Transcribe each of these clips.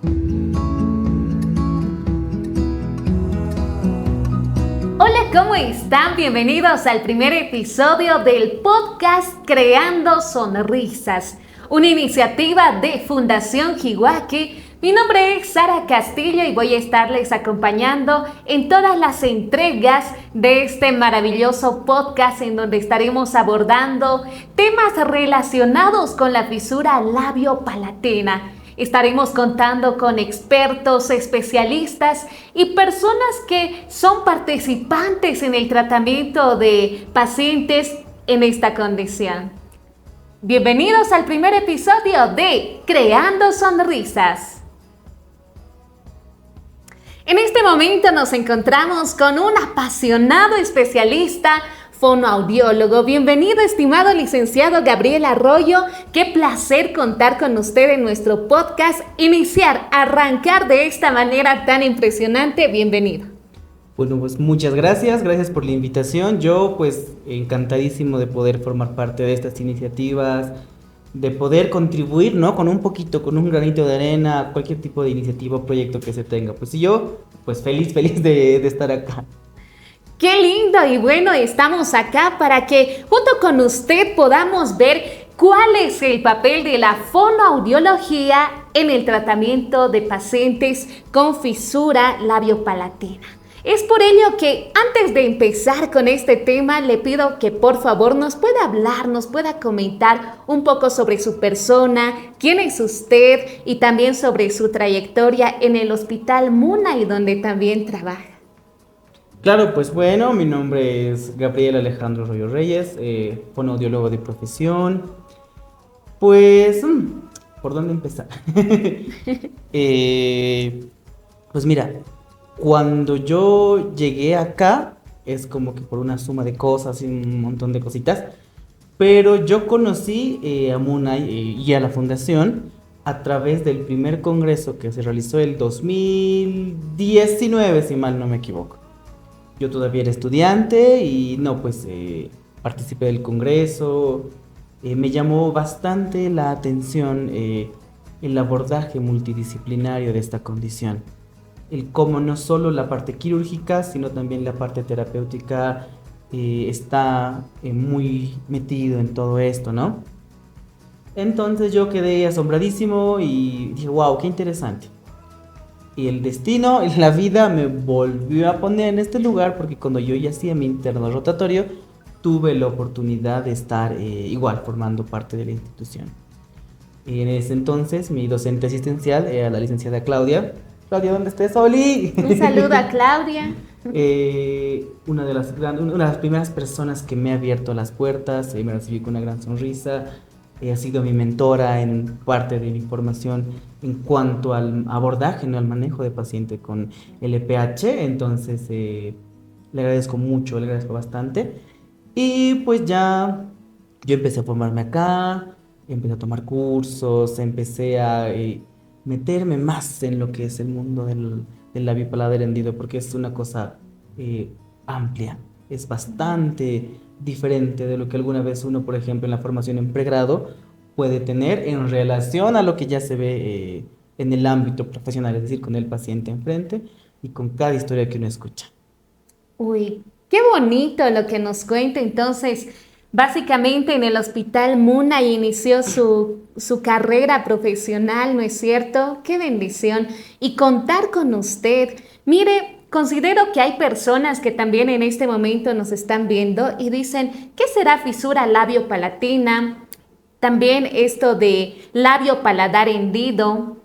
Hola, ¿cómo están? Bienvenidos al primer episodio del podcast Creando Sonrisas, una iniciativa de Fundación Hiwaki. Mi nombre es Sara Castillo y voy a estarles acompañando en todas las entregas de este maravilloso podcast en donde estaremos abordando temas relacionados con la fisura labiopalatina. Estaremos contando con expertos, especialistas y personas que son participantes en el tratamiento de pacientes en esta condición. Bienvenidos al primer episodio de Creando Sonrisas. En este momento nos encontramos con un apasionado especialista fonoaudiólogo. Bienvenido, estimado licenciado Gabriel Arroyo. Qué placer contar con usted en nuestro podcast. Arrancar de esta manera tan impresionante. Bienvenido. Bueno, pues muchas gracias por la invitación. Yo pues encantadísimo de poder formar parte de estas iniciativas, de poder contribuir, ¿no? Con un granito de arena, cualquier tipo de iniciativa o proyecto que se tenga. Pues yo, pues feliz de estar acá. ¡Qué lindo! Y bueno, estamos acá para que junto con usted podamos ver cuál es el papel de la fonoaudiología en el tratamiento de pacientes con fisura labiopalatina. Es por ello que antes de empezar con este tema, le pido que por favor nos pueda hablar, nos pueda comentar un poco sobre su persona, quién es usted y también sobre su trayectoria en el Hospital Munay, donde también trabaja. Claro, pues bueno, mi nombre es Gabriel Alejandro Arroyo Reyes, fonoaudiólogo de profesión. Pues, ¿por dónde empezar? Pues mira, cuando yo llegué acá, es como que por una suma de cosas y un montón de cositas, pero yo conocí a Munay y a la fundación a través del primer congreso que se realizó el 2019, si mal no me equivoco. Yo todavía era estudiante y participé del congreso. Me llamó bastante la atención el abordaje multidisciplinario de esta condición. El cómo no solo la parte quirúrgica, sino también la parte terapéutica está muy metido en todo esto, ¿no? Entonces yo quedé asombradísimo y dije, wow, qué interesante. Y el destino, la vida me volvió a poner en este lugar porque cuando yo ya hacía mi interno rotatorio, tuve la oportunidad de estar igual formando parte de la institución. Y en ese entonces mi docente asistencial era la licenciada Claudia. Claudia, ¿dónde estés, Oli? Un saludo a Claudia. Una de las primeras personas que me ha abierto las puertas, me recibí con una gran sonrisa. Ha sido mi mentora en parte de mi formación en cuanto al abordaje, ¿no? Al manejo de paciente con LPH. Entonces le agradezco mucho, le agradezco bastante. Y pues ya yo empecé a formarme acá, empecé a tomar cursos, empecé a meterme más en lo que es el mundo del labio paladar hendido, porque es una cosa amplia, es bastante diferente de lo que alguna vez uno, por ejemplo, en la formación en pregrado puede tener en relación a lo que ya se ve en el ámbito profesional, es decir, con el paciente enfrente y con cada historia que uno escucha. Uy, qué bonito lo que nos cuenta. Entonces, básicamente en el Hospital Munay inició su carrera profesional, ¿no es cierto? ¡Qué bendición! Y contar con usted. Mire, considero que hay personas que también en este momento nos están viendo y dicen, ¿qué será fisura labiopalatina? También esto de labio paladar hendido,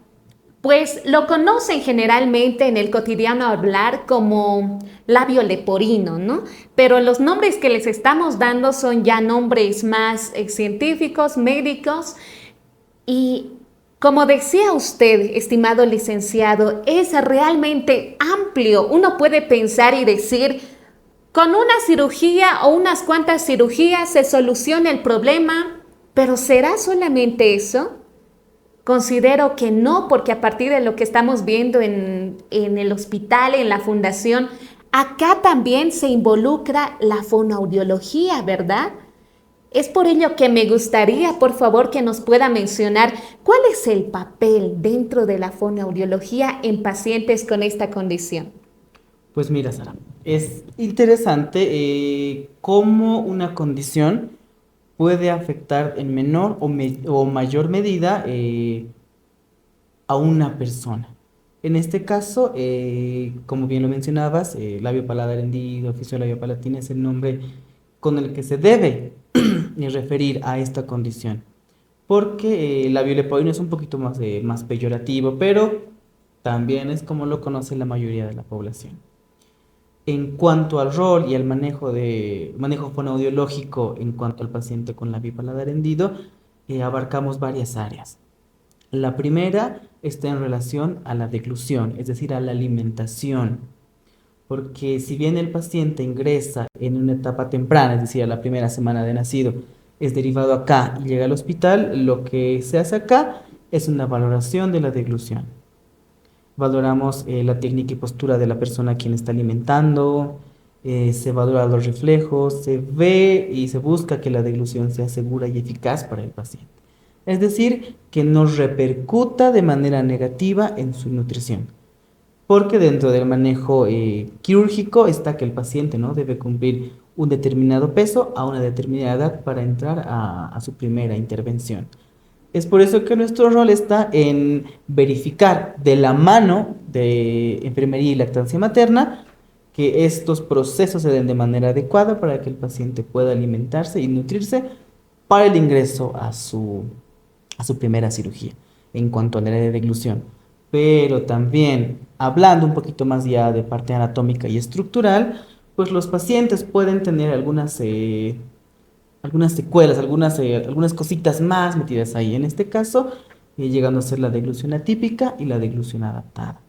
pues lo conocen generalmente en el cotidiano hablar como labio leporino, ¿no? Pero los nombres que les estamos dando son ya nombres más científicos, médicos. Y como decía usted, estimado licenciado, es realmente amplio. Uno puede pensar y decir, con una cirugía o unas cuantas cirugías se soluciona el problema, pero ¿será solamente eso? Considero que no, porque a partir de lo que estamos viendo en el hospital, en la fundación, acá también se involucra la fonoaudiología, ¿verdad? Es por ello que me gustaría, por favor, que nos pueda mencionar cuál es el papel dentro de la fonoaudiología en pacientes con esta condición. Pues mira, Sara, es interesante cómo una condición puede afectar en menor o mayor medida a una persona. En este caso, como bien lo mencionabas, labio paladar hendido, oficio labio palatina es el nombre con el que se debe referir a esta condición. Porque el labio leporino es un poquito más peyorativo, pero también es como lo conoce la mayoría de la población. En cuanto al rol y al manejo fonoaudiológico en cuanto al paciente con labio paladar hendido, abarcamos varias áreas. La primera está en relación a la deglución, es decir, a la alimentación, porque si bien el paciente ingresa en una etapa temprana, es decir, a la primera semana de nacido, es derivado acá y llega al hospital, lo que se hace acá es una valoración de la deglución. Valoramos la técnica y postura de la persona a quien está alimentando, se valora los reflejos, se ve y se busca que la deglución sea segura y eficaz para el paciente. Es decir, que no repercuta de manera negativa en su nutrición. Porque dentro del manejo quirúrgico está que el paciente, ¿no?, debe cumplir un determinado peso a una determinada edad para entrar a su primera intervención. Es por eso que nuestro rol está en verificar de la mano de enfermería y lactancia materna que estos procesos se den de manera adecuada para que el paciente pueda alimentarse y nutrirse para el ingreso a su primera cirugía en cuanto al área de deglución. Pero también, hablando un poquito más ya de parte anatómica y estructural, pues los pacientes pueden tener algunas secuelas, algunas cositas más metidas ahí. En este caso, llegando a ser la deglución atípica y la deglución adaptada.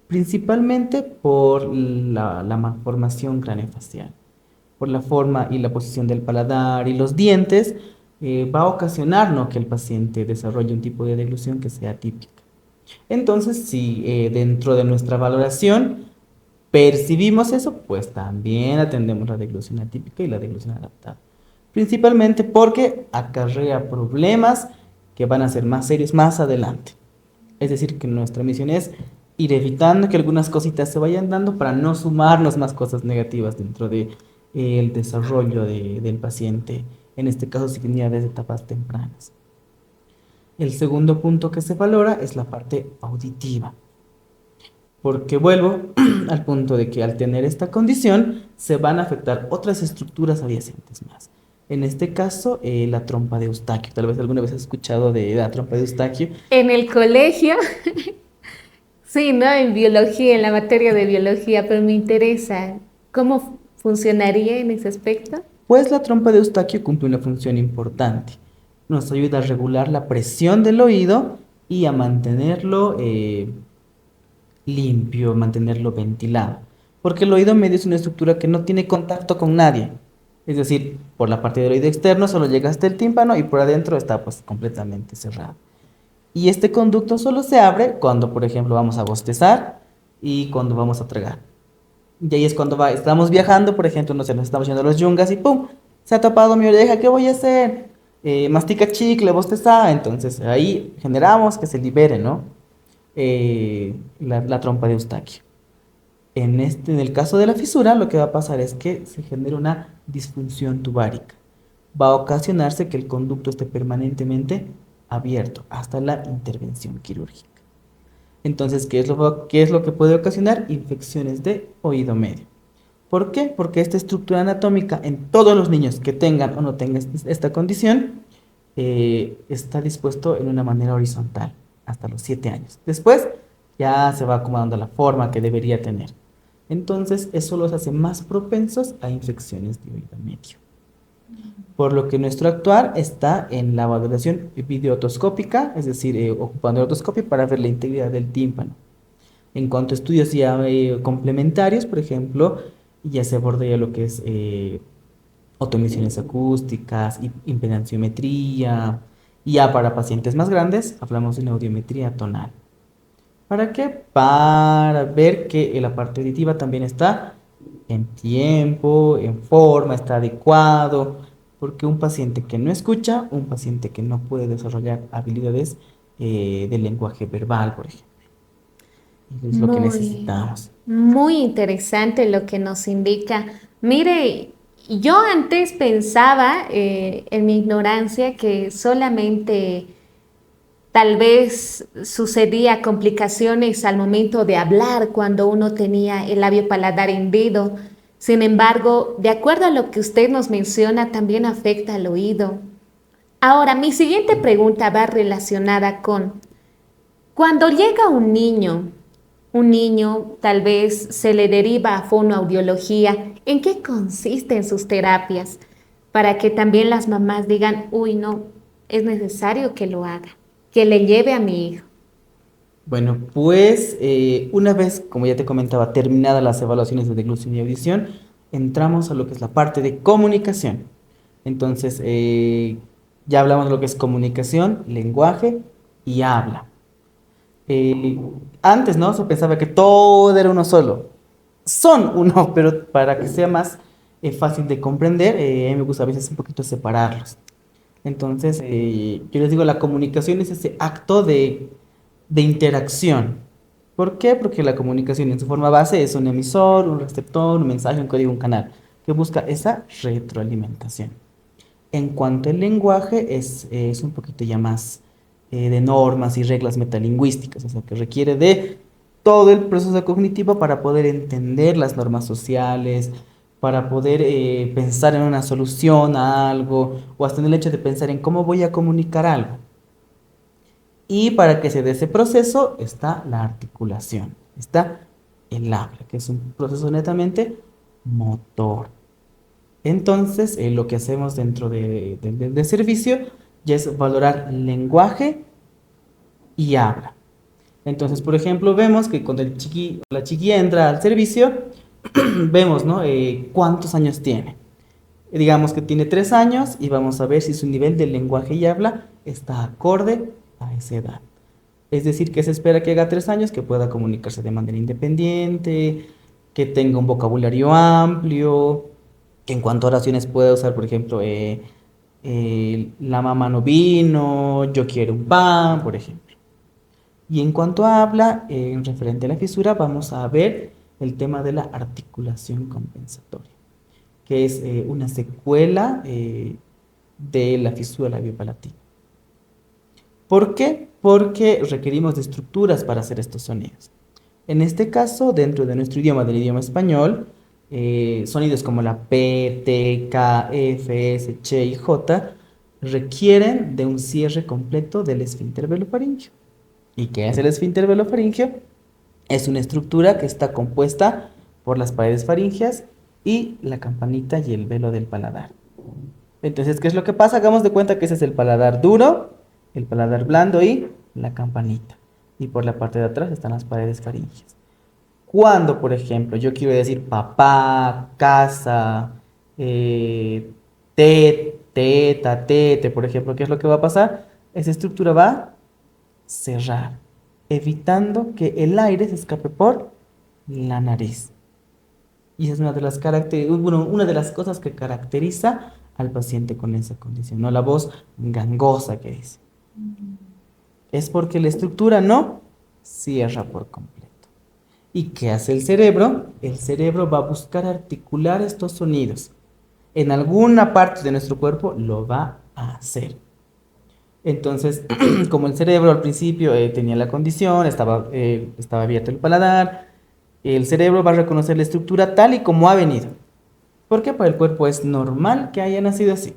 Principalmente por la malformación craneofacial, por la forma y la posición del paladar y los dientes, va a ocasionar, ¿no?, que el paciente desarrolle un tipo de deglución que sea atípica. Entonces, si dentro de nuestra valoración percibimos eso, pues también atendemos la deglución atípica y la deglución adaptada. Principalmente porque acarrea problemas que van a ser más serios más adelante. Es decir, que nuestra misión es ir evitando que algunas cositas se vayan dando para no sumarnos más cosas negativas dentro de, el desarrollo del paciente, en este caso si venía desde etapas tempranas. El segundo punto que se valora es la parte auditiva, porque vuelvo al punto de que al tener esta condición se van a afectar otras estructuras adyacentes más. En este caso, la trompa de Eustaquio. Tal vez alguna vez has escuchado de la trompa de Eustaquio. En el colegio, sí, ¿no? En biología, en la materia de biología, pero me interesa cómo funcionaría en ese aspecto. Pues la trompa de Eustaquio cumple una función importante. Nos ayuda a regular la presión del oído y a mantenerlo limpio, mantenerlo ventilado. Porque el oído medio es una estructura que no tiene contacto con nadie. Es decir, por la parte del oído externo solo llega hasta el tímpano y por adentro está pues completamente cerrado. Y este conducto solo se abre cuando, por ejemplo, vamos a bostezar y cuando vamos a tragar. Y ahí es cuando estamos viajando, por ejemplo, no sé, nos estamos yendo a los yungas y ¡pum! Se ha tapado mi oreja, ¿qué voy a hacer? Mastica chicle, bosteza. Entonces ahí generamos que se libere, ¿no? La trompa de Eustaquio. En el caso de la fisura, lo que va a pasar es que se genera una disfunción tubárica. Va a ocasionarse que el conducto esté permanentemente abierto hasta la intervención quirúrgica. Entonces, qué es lo que puede ocasionar? Infecciones de oído medio. ¿Por qué? Porque esta estructura anatómica en todos los niños que tengan o no tengan esta condición está dispuesto en una manera horizontal hasta los 7 años. Después ya se va acomodando la forma que debería tener. Entonces, eso los hace más propensos a infecciones de oído medio. Por lo que nuestro actuar está en la valoración videootoscópica, es decir, ocupando el otoscopio para ver la integridad del tímpano. En cuanto a estudios ya complementarios, por ejemplo, ya se aborda ya lo que es otomisiones acústicas, impedanciometría, y ya para pacientes más grandes hablamos de una audiometría tonal. ¿Para qué? Para ver que la parte auditiva también está en tiempo, en forma, está adecuado, porque un paciente que no escucha, un paciente que no puede desarrollar habilidades del lenguaje verbal, por ejemplo. Eso es lo que Muy, necesitamos. muy interesante lo que nos indica. Mire, yo antes pensaba en mi ignorancia que solamente tal vez sucedía complicaciones al momento de hablar cuando uno tenía el labio paladar hendido. Sin embargo, de acuerdo a lo que usted nos menciona, también afecta al oído. Ahora, mi siguiente pregunta va relacionada con cuando llega un niño tal vez se le deriva a fonoaudiología, ¿en qué consisten sus terapias? Para que también las mamás digan, uy, no, es necesario que lo haga, que le lleve a mi hijo. Bueno, pues una vez, como ya te comentaba, terminadas las evaluaciones de deglución y audición, entramos a lo que es la parte de comunicación. Entonces, ya hablamos de lo que es comunicación, lenguaje y habla. Eh, Antes, ¿no? Se pensaba que todo era uno solo. Son uno, pero para que sea más fácil de comprender, a mí me gusta a veces un poquito separarlos. Entonces, yo les digo, la comunicación es ese acto de interacción. ¿Por qué? Porque la comunicación en su forma base es un emisor, un receptor, un mensaje, un código, un canal, que busca esa retroalimentación. En cuanto al lenguaje, es un poquito ya más de normas y reglas metalingüísticas, o sea, que requiere de todo el proceso cognitivo para poder entender las normas sociales, para poder pensar en una solución a algo, o hasta en el hecho de pensar en cómo voy a comunicar algo. Y para que se dé ese proceso está la articulación, está el habla, que es un proceso netamente motor. Entonces, lo que hacemos dentro de servicio ya es valorar lenguaje y habla. Entonces, por ejemplo, vemos que cuando el chiqui o la chiqui entra al servicio, vemos, ¿no? Cuántos años tiene. Digamos que tiene 3 años y vamos a ver si su nivel de lenguaje y habla está acorde a esa edad. Es decir, que se espera que haga 3 años, que pueda comunicarse de manera independiente, que tenga un vocabulario amplio, que en cuanto a oraciones pueda usar, por ejemplo, la mamá no vino, yo quiero un pan, por ejemplo. Y en cuanto a habla, en referente a la fisura, vamos a ver el tema de la articulación compensatoria, que es una secuela de la fisura labiopalatina. ¿Por qué? Porque requerimos de estructuras para hacer estos sonidos. En este caso, dentro de nuestro idioma, del idioma español, sonidos como la P, T, K, F, S, Ch y J requieren de un cierre completo del esfínter velofaríngeo. ¿Y qué es el esfínter velofaríngeo? Es una estructura que está compuesta por las paredes faríngeas y la campanita y el velo del paladar. Entonces, ¿qué es lo que pasa? Hagamos de cuenta que ese es el paladar duro, el paladar blando y la campanita. Y por la parte de atrás están las paredes faríngeas. Cuando, por ejemplo, yo quiero decir papá, casa, teta, tete, por ejemplo, ¿qué es lo que va a pasar? Esa estructura va a cerrar, evitando que el aire se escape por la nariz. Y esa es una de las cosas que caracteriza al paciente con esa condición, no la voz gangosa que dice. Es porque la estructura no cierra por completo. ¿Y qué hace el cerebro? El cerebro va a buscar articular estos sonidos. En alguna parte de nuestro cuerpo lo va a hacer. Entonces, como el cerebro al principio tenía la condición, estaba abierto el paladar, el cerebro va a reconocer la estructura tal y como ha venido. Porque para el cuerpo es normal que haya nacido así.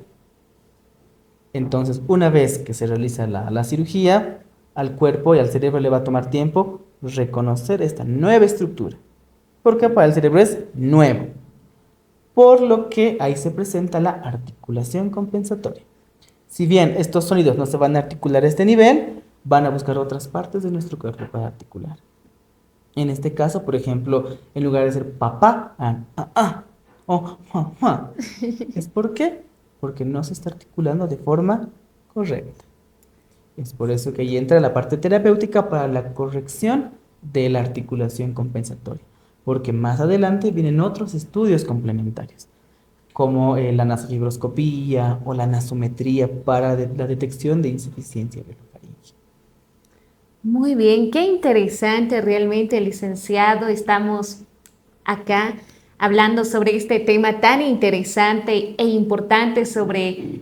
Entonces, una vez que se realiza la cirugía, al cuerpo y al cerebro le va a tomar tiempo reconocer esta nueva estructura. Porque para el cerebro es nuevo. Por lo que ahí se presenta la articulación compensatoria. Si bien estos sonidos no se van a articular a este nivel, van a buscar otras partes de nuestro cuerpo para articular. En este caso, por ejemplo, en lugar de ser papá, o ¿Es por qué? Porque no se está articulando de forma correcta. Es por eso que ahí entra la parte terapéutica para la corrección de la articulación compensatoria. Porque más adelante vienen otros estudios complementarios. como la nasofibroscopía o la nasometría para la detección de insuficiencia venofaríngea. Muy bien, qué interesante realmente, licenciado. Estamos acá hablando sobre este tema tan interesante e importante sobre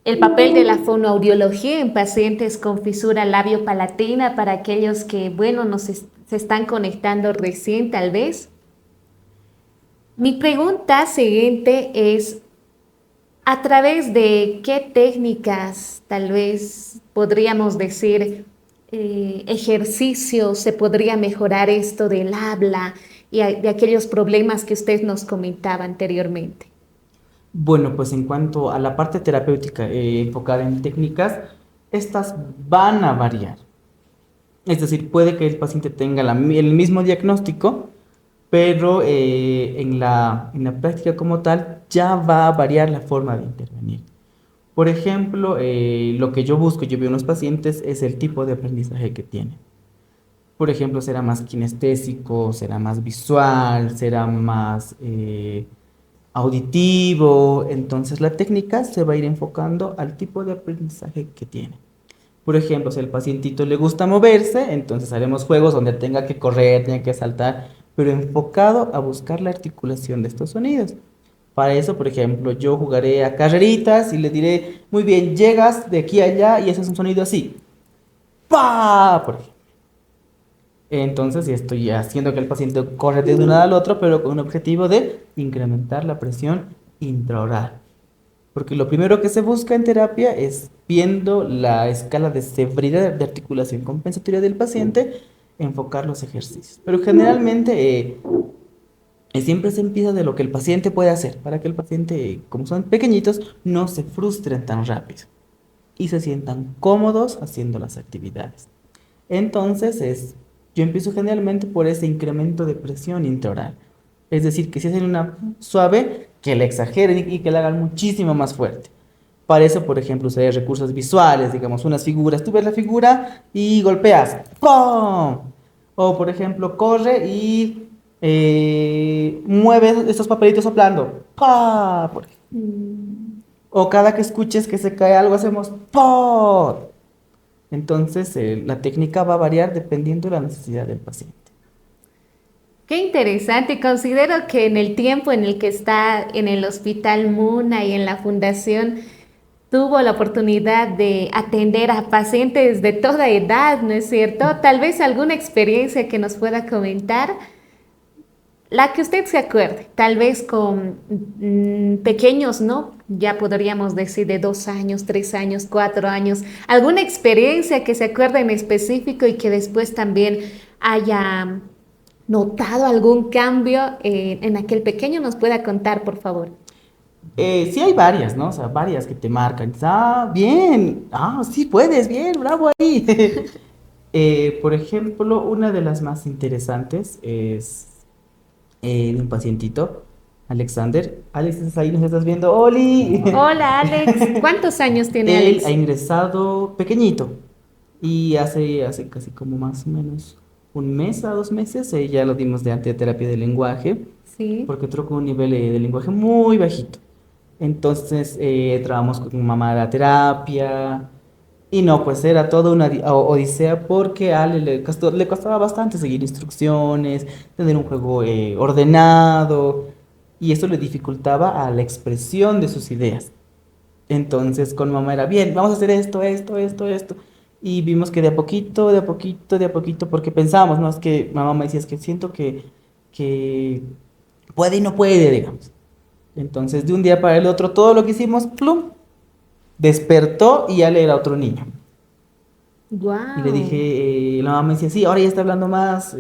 el papel de la fonoaudiología en pacientes con fisura labiopalatina para aquellos que, bueno, se están conectando recién tal vez. Mi pregunta siguiente es, ¿a través de qué técnicas, tal vez podríamos decir, ejercicios se podría mejorar esto del habla y de aquellos problemas que usted nos comentaba anteriormente? Bueno, pues en cuanto a la parte terapéutica enfocada en técnicas, estas van a variar. Es decir, puede que el paciente tenga el mismo diagnóstico, pero en la práctica como tal ya va a variar la forma de intervenir. Por ejemplo, lo que yo veo en los pacientes es el tipo de aprendizaje que tienen. Por ejemplo, será más kinestésico, será más visual, será más auditivo. Entonces, la técnica se va a ir enfocando al tipo de aprendizaje que tiene. Por ejemplo, si al pacientito le gusta moverse, entonces haremos juegos donde tenga que correr, tenga que saltar, pero enfocado a buscar la articulación de estos sonidos. Para eso, por ejemplo, yo jugaré a carreritas y le diré, muy bien, llegas de aquí a allá y ese es un sonido así. ¡Pah! Por ejemplo. Entonces, y estoy haciendo que el paciente corre de un lado al otro, pero con un objetivo de incrementar la presión intraoral. Porque lo primero que se busca en terapia es viendo la escala de severidad de articulación compensatoria del paciente, enfocar los ejercicios. Pero generalmente siempre se empieza de lo que el paciente puede hacer, para que el paciente, como son pequeñitos, no se frustren tan rápido y se sientan cómodos haciendo las actividades. Entonces, yo empiezo generalmente por ese incremento de presión intraoral. Es decir, que si hacen una suave, que la exageren y que la hagan muchísimo más fuerte. Para eso, por ejemplo, usaré recursos visuales, digamos, unas figuras. Tú ves la figura y golpeas. ¡Pum! O, por ejemplo, corre y mueve estos papelitos soplando. ¡Pah! Mm. O cada que escuches que se cae algo, hacemos ¡pum! Entonces, la técnica va a variar dependiendo de la necesidad del paciente. Qué interesante. Considero que en el tiempo en el que está en el Hospital Muna y en la Fundación, tuvo la oportunidad de atender a pacientes de toda edad, ¿no es cierto? Tal vez alguna experiencia que nos pueda comentar, la que usted se acuerde, tal vez con pequeños, ¿no? Ya podríamos decir de 2 años, 3 años, 4 años, alguna experiencia que se acuerde en específico y que después también haya notado algún cambio en aquel pequeño, nos pueda contar, por favor. Sí hay varias, ¿no? O sea, varias que te marcan. Ah, bien. Ah, sí puedes, bien, bravo ahí. Por ejemplo, una de las más interesantes es de un pacientito, Alexander. Alex, ¿estás ahí? ¿Nos estás viendo? ¡Oli! Hola, Alex. ¿Cuántos años tiene Él ha Alex? ingresado pequeñito y hace casi como más o menos un mes a 2 meses ya lo dimos de terapia de lenguaje Sí. porque entró con un nivel de lenguaje muy bajito. Entonces trabajamos con mamá de la terapia y no, pues era toda una odisea porque a Ale le costaba bastante seguir instrucciones, tener un juego ordenado y eso le dificultaba a la expresión de sus ideas. Entonces con mamá era bien, vamos a hacer esto, esto, esto, esto. Y vimos que de a poquito, de a poquito, de a poquito, porque pensábamos, ¿no? Es que mamá me decía, es que siento que puede y no puede, digamos. Entonces, de un día para el otro, todo lo que hicimos, plum, despertó y ya le era otro niño. Y le Wow. dije, la mamá me decía, sí, ahora ya está hablando más,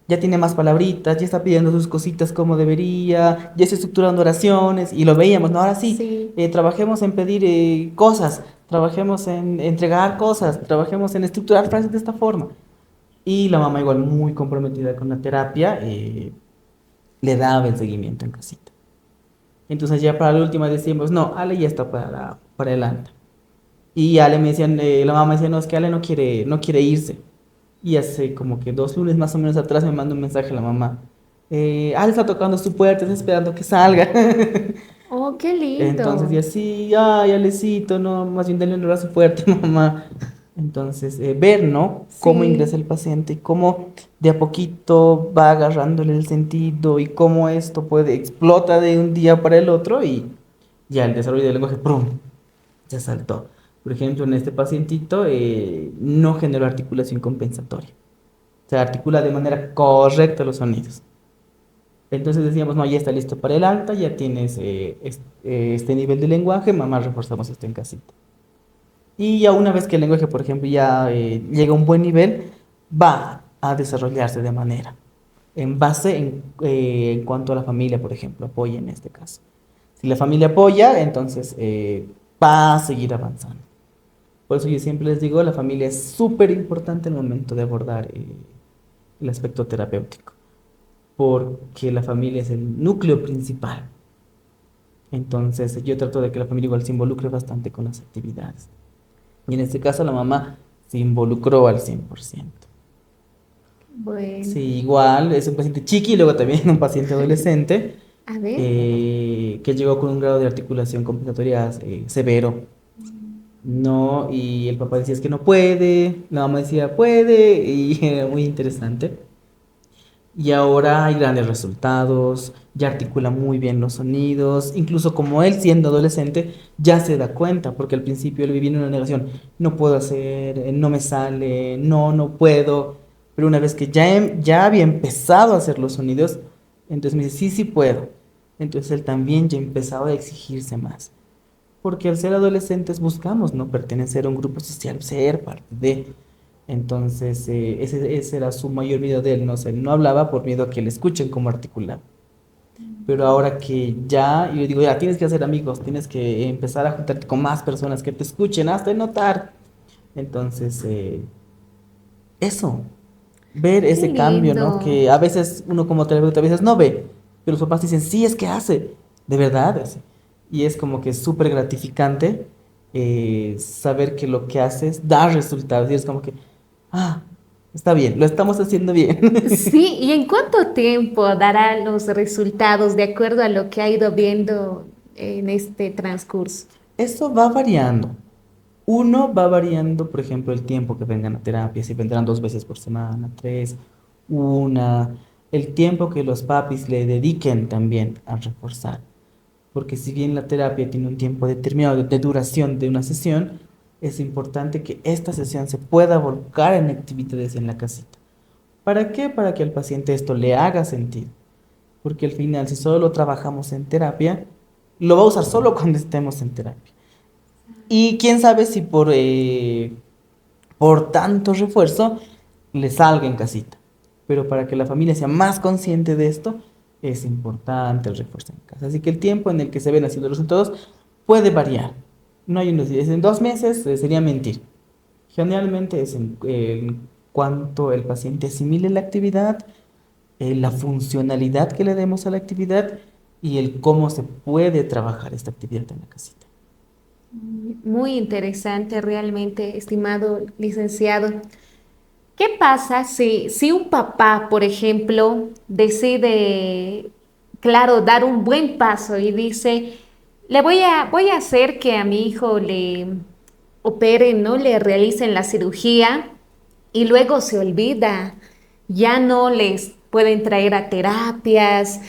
ya tiene más palabritas, ya está pidiendo sus cositas como debería, ya está estructurando oraciones, y lo veíamos, ¿no? Ahora sí, Sí. trabajemos en pedir cosas, trabajemos en entregar cosas, trabajemos en estructurar frases de esta forma. Y la mamá igual muy comprometida con la terapia, le daba el seguimiento en casita. Entonces ya para la última decimos, no, Ale ya está para adelante. Y Ale me decían, la mamá me decía, no, es que Ale no quiere irse. Y hace como que 2 lunes más o menos atrás me manda un mensaje a la mamá. le está tocando su puerta, está esperando que salga. Oh, qué Entonces, y lindo. así, ay, Alecito, no, más bien denle un abrazo fuerte, mamá. Entonces, ver, ¿no? Cómo ingresa Sí. el paciente y cómo de a poquito va agarrándole el sentido y cómo esto puede, explota de un día para el otro y ya el desarrollo del lenguaje, ¡prum! Ya saltó. Por ejemplo, en este pacientito no generó articulación compensatoria. O sea, articula de manera correcta los sonidos. Entonces decíamos, no, ya está listo para el alta, ya tienes este nivel de lenguaje, mamá, reforzamos esto en casita. Y ya una vez que el lenguaje, por ejemplo, ya llega a un buen nivel, va a desarrollarse de manera, en base en cuanto a la familia, por ejemplo, apoya en este caso. Si la familia apoya, entonces va a seguir avanzando. Por eso yo siempre les digo, la familia es súper importante en el momento de abordar el aspecto terapéutico, porque la familia es el núcleo principal. Entonces yo trato de que la familia igual se involucre bastante con las actividades. Y en este caso la mamá se involucró al 100%. Sí, Bueno, igual es un paciente chiqui y luego también un paciente adolescente a ver. que llegó con un grado de articulación compensatoria severo. No, y el papá decía es que no puede, la mamá decía puede, y era muy interesante. Y ahora hay grandes resultados, ya articula muy bien los sonidos, incluso como él siendo adolescente ya se da cuenta, porque al principio él vivía en una negación, no puedo hacer, no me sale, no, no puedo, pero una vez que ya había empezado a hacer los sonidos, entonces me dice, sí, sí puedo. Entonces él también ya empezaba a exigirse más, porque al ser adolescentes buscamos, ¿no? Pertenecer a un grupo social, ser parte de... Entonces, ese era su mayor miedo de él, ¿no? O sea, él no hablaba por miedo a que le escuchen cómo articulaba. Pero ahora que ya, y le digo, ya, tienes que hacer amigos, tienes que empezar a juntarte con más personas que te escuchen, hasta de notar. Entonces, eso, ver Qué ese cambio, ¿no? lindo. Que a veces uno como terapeuta a veces no ve, pero los papás dicen, sí, es que hace, de verdad hace. Y es como que súper gratificante saber que lo que haces da resultados. Y es como que, ah, está bien, lo estamos haciendo bien. Sí, ¿y en cuánto tiempo dará los resultados de acuerdo a lo que ha ido viendo en este transcurso? Eso va variando. Uno va variando, por ejemplo, el tiempo que vengan a terapia, si vendrán 2 veces por semana, tres, una, el tiempo que los papis le dediquen también a reforzar. Porque si bien la terapia tiene un tiempo determinado de duración de una sesión, es importante que esta sesión se pueda volcar en actividades en la casita. ¿Para qué? Para que al paciente esto le haga sentido. Porque al final, si solo lo trabajamos en terapia, lo va a usar solo cuando estemos en terapia. Y quién sabe si por tanto refuerzo le salga en casita. Pero para que la familia sea más consciente de esto, es importante el refuerzo en casa. Así que el tiempo en el que se ven haciendo los resultados puede variar. No hay unos días. En 2 meses sería mentir. Generalmente es en cuanto el paciente asimile la actividad, la funcionalidad que le demos a la actividad y el cómo se puede trabajar esta actividad en la casita. Muy interesante realmente, estimado licenciado. ¿Qué pasa si un papá, por ejemplo, decide, claro, dar un buen paso y dice, voy a hacer que a mi hijo le operen, ¿no? Le realicen la cirugía y luego se olvida, ya no les pueden traer a terapias?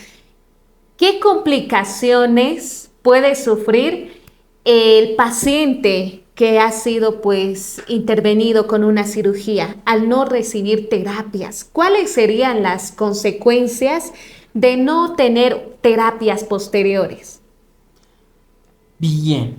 ¿Qué complicaciones puede sufrir el paciente que ha sido pues intervenido con una cirugía al no recibir terapias? ¿Cuáles serían las consecuencias de no tener terapias posteriores? Bien,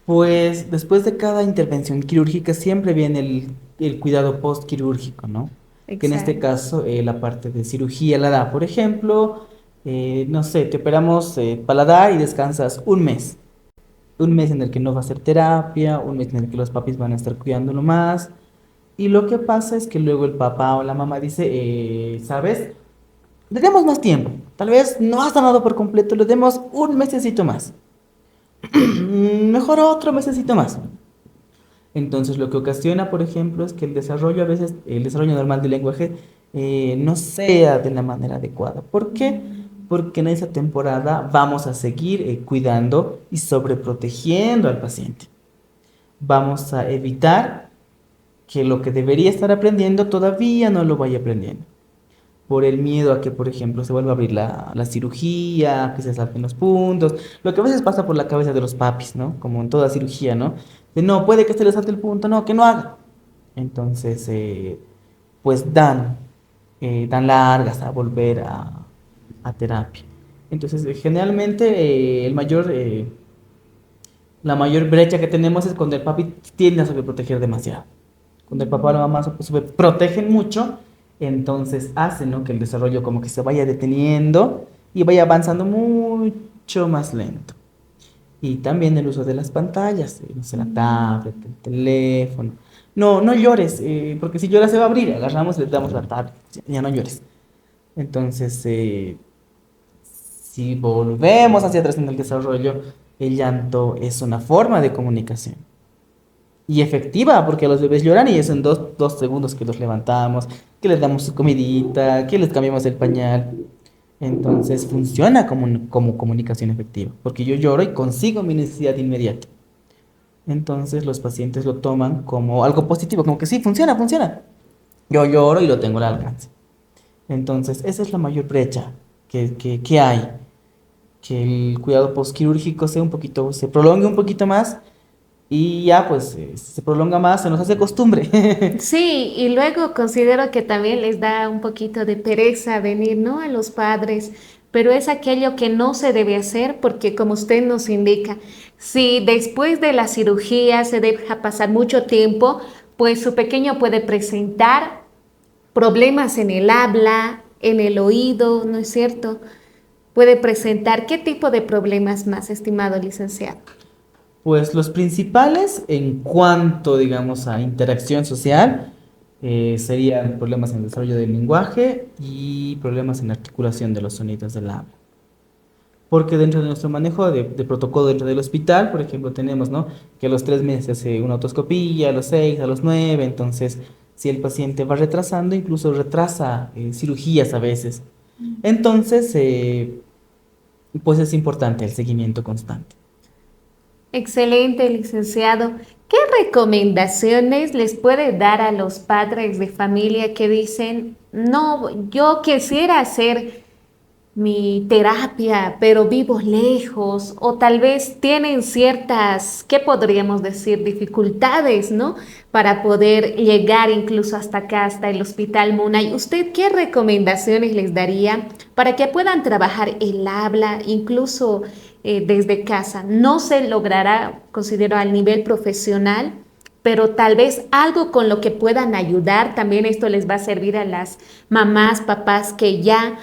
pues después de cada intervención quirúrgica siempre viene el cuidado postquirúrgico, ¿no? Que en este Exacto. caso la parte de cirugía la da. Por ejemplo, no sé, te operamos paladar y descansas un mes. Un mes en el que no va a hacer terapia, un mes en el que los papis van a estar cuidándolo más. Y lo que pasa es que luego el papá o la mamá dice, ¿sabes? Le demos más tiempo. Tal vez no ha sanado por completo, le demos un mesecito más. Mejor otro mesecito más. Entonces, lo que ocasiona, por ejemplo, es que el desarrollo, a veces, el desarrollo normal del lenguaje no sea de la manera adecuada. ¿Por qué? Porque en esa temporada vamos a seguir cuidando y sobreprotegiendo al paciente. Vamos a evitar que lo que debería estar aprendiendo todavía no lo vaya aprendiendo. Por el miedo a que, por ejemplo, se vuelva a abrir la cirugía, que se salten los puntos, lo que a veces pasa por la cabeza de los papis, ¿no? Como en toda cirugía, ¿no? De no, puede que se le salte el punto, no, que no haga. Entonces, pues dan largas a volver a terapia. Entonces, generalmente, la mayor brecha que tenemos es cuando el papi tiende a sobreproteger demasiado. Cuando el papá o la mamá protegen mucho, entonces hace, ¿no?, que el desarrollo como que se vaya deteniendo y vaya avanzando mucho más lento. Y también el uso de las pantallas, no sé, la tablet, el teléfono. No, no llores, porque si lloras se va a abrir, agarramos y le damos la tablet, ya no llores. Entonces, si volvemos hacia atrás en el desarrollo, el llanto es una forma de comunicación y efectiva, porque los bebés lloran y es en dos segundos que los levantamos, que les damos su comidita, que les cambiamos el pañal. Entonces funciona como comunicación efectiva, porque yo lloro y consigo mi necesidad inmediata. Entonces los pacientes lo toman como algo positivo, como que sí, funciona, funciona. Yo lloro y lo tengo al alcance. Entonces esa es la mayor brecha que hay, que el cuidado postquirúrgico sea un poquito, se prolongue un poquito más y ya pues si se prolonga más, se nos hace costumbre. Sí, y luego considero que también les da un poquito de pereza venir, ¿no? A los padres, pero es aquello que no se debe hacer porque como usted nos indica, si después de la cirugía se deja pasar mucho tiempo, pues su pequeño puede presentar problemas en el habla, en el oído, ¿no es cierto? Puede presentar qué tipo de problemas más, estimado licenciado. Pues los principales en cuanto, digamos, a interacción social serían problemas en el desarrollo del lenguaje y problemas en la articulación de los sonidos del habla. Porque dentro de nuestro manejo de protocolo dentro del hospital, por ejemplo, tenemos, ¿no?, que a los 3 meses se hace una otoscopilla, a los 6, a los 9. Entonces, si el paciente va retrasando, incluso retrasa cirugías a veces. Entonces, pues es importante el seguimiento constante. Excelente, licenciado. ¿Qué recomendaciones les puede dar a los padres de familia que dicen, no, yo quisiera hacer mi terapia, pero vivo lejos, o tal vez tienen ciertas, ¿qué podríamos decir? Dificultades, ¿no? Para poder llegar incluso hasta acá, hasta el Hospital Munay. ¿Usted qué recomendaciones les daría para que puedan trabajar el habla, incluso desde casa? No se logrará, considero, al nivel profesional, pero tal vez algo con lo que puedan ayudar. También esto les va a servir a las mamás, papás que ya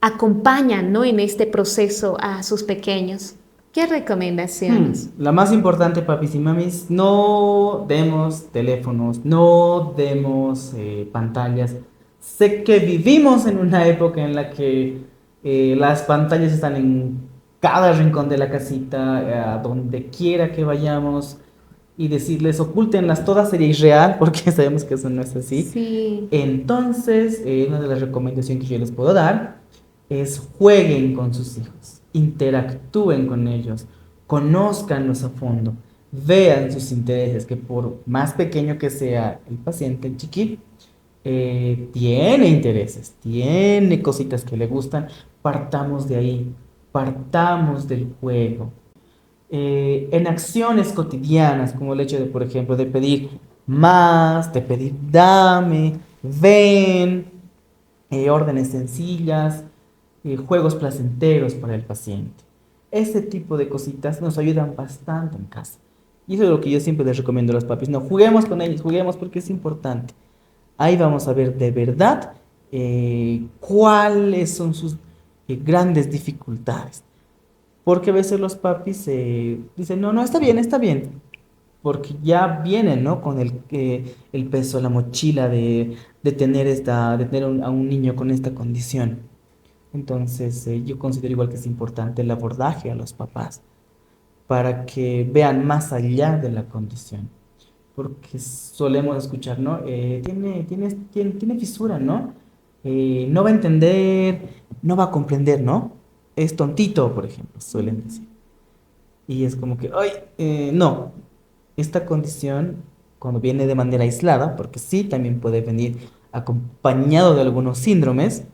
acompañan, ¿no?, en este proceso a sus pequeños. ¿Qué recomendaciones? La más importante, papis y mamis, no demos teléfonos, no demos pantallas. Sé que vivimos en una época en la que las pantallas están en cada rincón de la casita, a donde quiera que vayamos, y decirles ocúltenlas todas sería irreal, porque sabemos que eso no es así. Sí, Entonces, una de las recomendaciones que yo les puedo dar es jueguen con sus hijos, interactúen con ellos, conózcanlos a fondo, vean sus intereses, que por más pequeño que sea el paciente, el chiquito, tiene intereses, tiene cositas que le gustan, partamos de ahí, partamos del juego. En acciones cotidianas, como el hecho de, por ejemplo, de pedir más, de pedir dame, ven, órdenes sencillas, juegos placenteros para el paciente. Ese tipo de cositas nos ayudan bastante en casa. Y eso es lo que yo siempre les recomiendo a los papis. No, juguemos con ellos, juguemos porque es importante. Ahí vamos a ver de verdad cuáles son sus grandes dificultades. Porque a veces los papis dicen, no, no, está bien. Porque ya vienen, ¿no?, con el peso, la mochila de tener a un niño con esta condición. Entonces, yo considero igual que es importante el abordaje a los papás para que vean más allá de la condición. Porque solemos escuchar, ¿no? Tiene fisura, ¿no? no va a entender, no va a comprender, ¿no? Es tontito, por ejemplo, suelen decir. Y es como que, ay, no, esta condición, cuando viene de manera aislada, porque sí, también puede venir acompañado de algunos síndromes,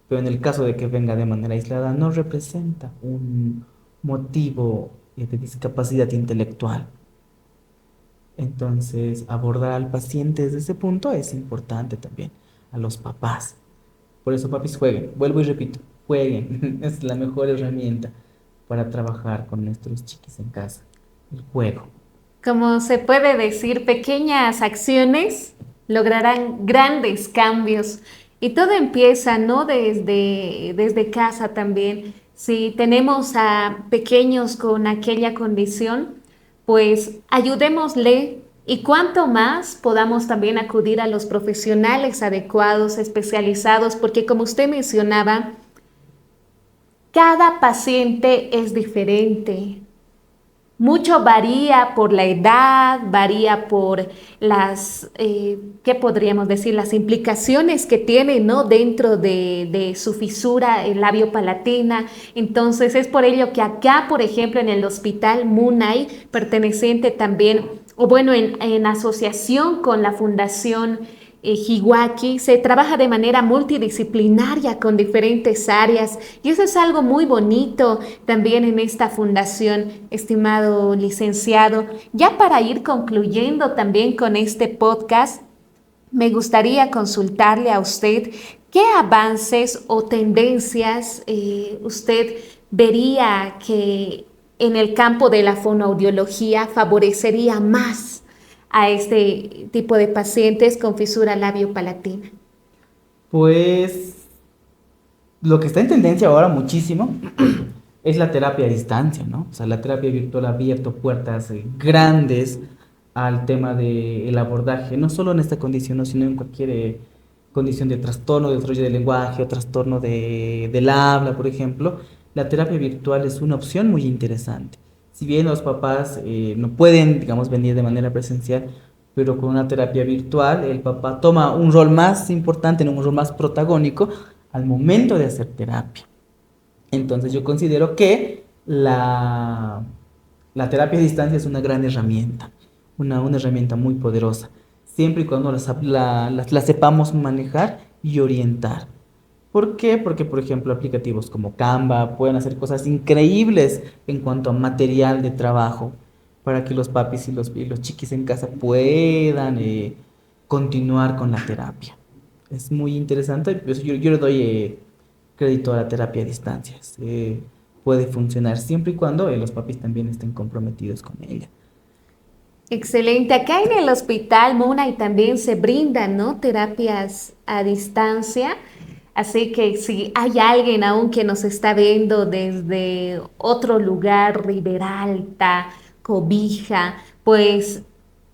pero en el caso de que venga de manera aislada, no representa un motivo de discapacidad intelectual. Entonces, abordar al paciente desde ese punto es importante también, a los papás. Por eso, papis, jueguen. Vuelvo y repito, jueguen. Es la mejor herramienta para trabajar con nuestros chiquis en casa. El juego. Como se puede decir, pequeñas acciones lograrán grandes cambios. Y todo empieza, ¿no? Desde casa también. Si tenemos a pequeños con aquella condición, pues ayudémosle y cuanto más podamos también acudir a los profesionales adecuados, especializados, porque como usted mencionaba, cada paciente es diferente. Mucho varía por la edad, varía por ¿qué podríamos decir? Las implicaciones que tiene, ¿no? Dentro de su fisura el labio-palatina. Entonces, es por ello que acá, por ejemplo, en el Hospital Munay, perteneciente también, o bueno, en asociación con la Fundación Higuaki, se trabaja de manera multidisciplinaria con diferentes áreas y eso es algo muy bonito también en esta fundación, estimado licenciado. Ya para ir concluyendo también con este podcast, me gustaría consultarle a usted qué avances o tendencias usted vería que en el campo de la fonoaudiología favorecería más a este tipo de pacientes con fisura labiopalatina. Pues lo que está en tendencia ahora muchísimo es la terapia a distancia, ¿no? O sea, la terapia virtual ha abierto puertas grandes al tema del abordaje, no solo en esta condición, ¿no? Sino en cualquier condición de trastorno de desarrollo del lenguaje o trastorno del habla, por ejemplo. La terapia virtual es una opción muy interesante. Si bien los papás no pueden, digamos, venir de manera presencial, pero con una terapia virtual el papá toma un rol más importante, un rol más protagónico al momento de hacer terapia. Entonces yo considero que la terapia a distancia es una gran herramienta, una herramienta muy poderosa, siempre y cuando la sepamos manejar y orientar. ¿Por qué? Porque, por ejemplo, aplicativos como Canva pueden hacer cosas increíbles en cuanto a material de trabajo para que los papis y los chiquis en casa puedan continuar con la terapia. Es muy interesante. Pues, yo le doy crédito a la terapia a distancia. Puede funcionar siempre y cuando los papis también estén comprometidos con ella. Excelente. Acá en el Hospital Muna y también se brindan, ¿no? Terapias a distancia. Así que si hay alguien aún que nos está viendo desde otro lugar, Ribera Alta, Cobija, pues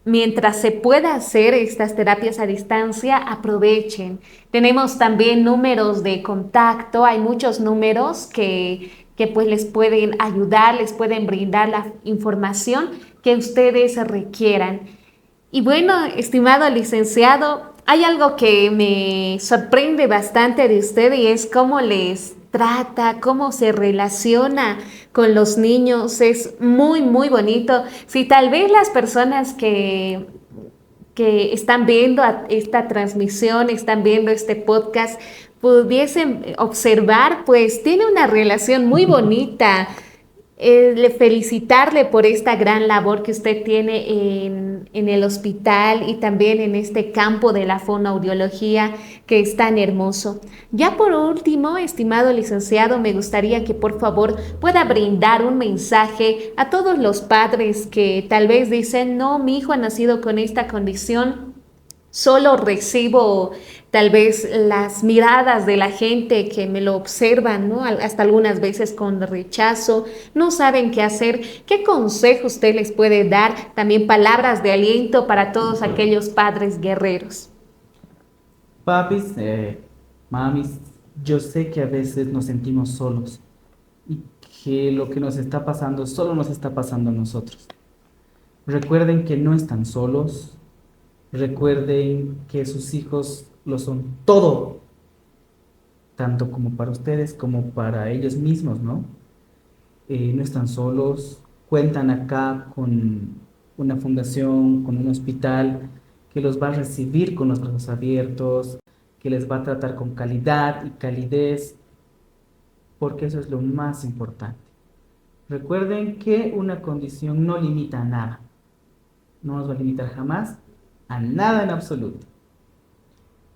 mientras se pueda hacer estas terapias a distancia, aprovechen. Tenemos también números de contacto, hay muchos números que pues les pueden ayudar, les pueden brindar la información que ustedes requieran. Y bueno, estimado licenciado, hay algo que me sorprende bastante de usted y es cómo les trata, cómo se relaciona con los niños. Es muy, muy bonito. Si tal vez las personas que están viendo esta transmisión, están viendo este podcast, pudiesen observar, pues tiene una relación muy bonita. Felicitarle por esta gran labor que usted tiene en el hospital y también en este campo de la fonoaudiología que es tan hermoso. Ya por último, estimado licenciado, me gustaría que por favor pueda brindar un mensaje a todos los padres que tal vez dicen, no, mi hijo ha nacido con esta condición. Solo recibo tal vez las miradas de la gente que me lo observan, ¿no? Hasta algunas veces con rechazo, no saben qué hacer. ¿Qué consejo usted les puede dar? También palabras de aliento para todos aquellos padres guerreros. Papis, mamis, yo sé que a veces nos sentimos solos y que lo que nos está pasando solo nos está pasando a nosotros. Recuerden que no están solos, recuerden que sus hijos lo son todo tanto como para ustedes como para ellos mismos, ¿no? No están solos, cuentan acá con una fundación, con un hospital que los va a recibir con los brazos abiertos, que les va a tratar con calidad y calidez, porque eso es lo más importante. Recuerden que una condición no limita a nada, no nos va a limitar jamás a nada en absoluto,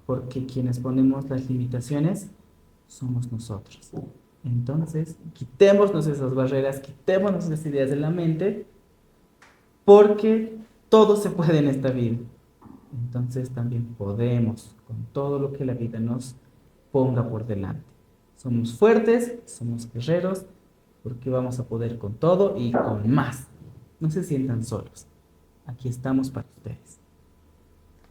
porque quienes ponemos las limitaciones somos nosotros. Entonces, quitémonos esas barreras, quitémonos esas ideas de la mente, porque todo se puede en esta vida. Entonces también podemos, con todo lo que la vida nos ponga por delante. Somos fuertes, somos guerreros, porque vamos a poder con todo y con más. No se sientan solos. Aquí estamos para ustedes.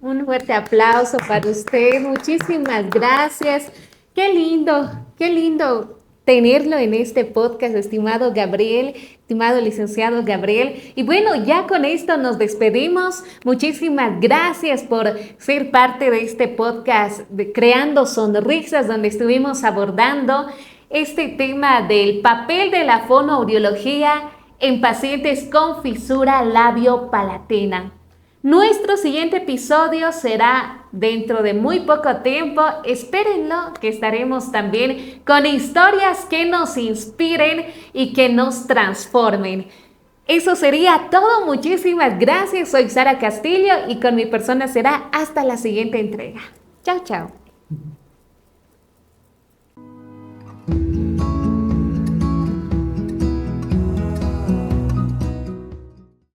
Un fuerte aplauso para usted. Muchísimas gracias. Qué lindo tenerlo en este podcast, estimado Gabriel, estimado licenciado Gabriel. Y bueno, ya con esto nos despedimos. Muchísimas gracias por ser parte de este podcast de Creando Sonrisas, donde estuvimos abordando este tema del papel de la fonoaudiología en pacientes con fisura labiopalatina. Nuestro siguiente episodio será dentro de muy poco tiempo. Espérenlo, que estaremos también con historias que nos inspiren y que nos transformen. Eso sería todo. Muchísimas gracias. Soy Sara Castillo y con mi persona será hasta la siguiente entrega. Chao, chao.